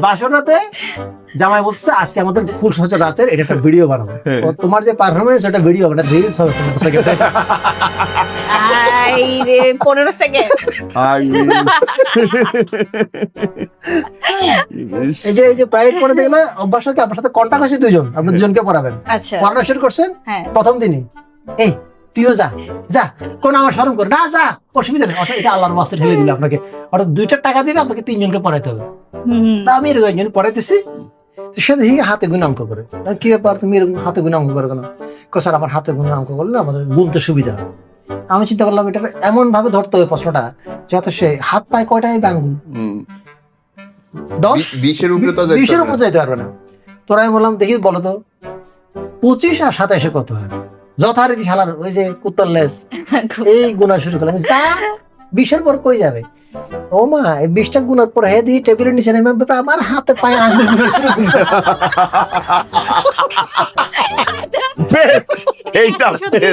বাসরাতে জামাই বলছে আজকে আমাদের ফুল সজ্জা রাতের এটা একটা ভিডিও বানাবো। ও তোমার যে পারফরমেন্স ওটা ভিডিও হবে না, রিলস হবে 15 সেকেন্ড। আই রে 15 সেকেন্ড। এই যে প্রাইভেট পড়ে দেখলে অভ্যাস হয় কি আপনার সাথে কন্টাক্ট আছে দুইজন, আপনি দুজনকে পড়াবেন। আচ্ছা পড়ানো শুরু করছেন হ্যাঁ প্রথম দিনই, এই তুইও যা যা, কোন আমার শরম কর না, যা অসুবিধা নেই, অর্থাৎ এটা আল্লাহর ওয়াস্তে ঠেলে দিল আপনাকে, অর্থাৎ 2টা টাকা দিলে আপনাকে 3জনকে পড়াইতে হবে। তা আমি এরকম একজন পড়াইতেছি, সে দেখি হাতে গুনে অঙ্ক করে। কি ব্যাপার তুমি এরকম হাতে গুনে অঙ্ক করো কেন? স্যার আমার হাতে গুনে অঙ্ক করলে আমাদের গুনতে সুবিধা। আমি চিন্তা করলাম এটা এমন ভাবে ধরতে হবে প্রশ্নটা যাতে সে হাত পায় কয়টাই বাঙ্গুন 20-এর উপরে তো 20-এর উপর যাইতে পারবে না। তোরা আমি বললাম দেখি বলো তো 25 আর 27 কত হয়? যথারীতি শালার ওই যে কুত্তার লেজ এই গুণা শুরু করলাম, যা 20-এর পর কই যাবে? ও মা এই 20টা গুণার পর হে দিয়ে টেবিলের নিচে নেমে আমার হাতে পায়ে আঙুল এইটা সত্যি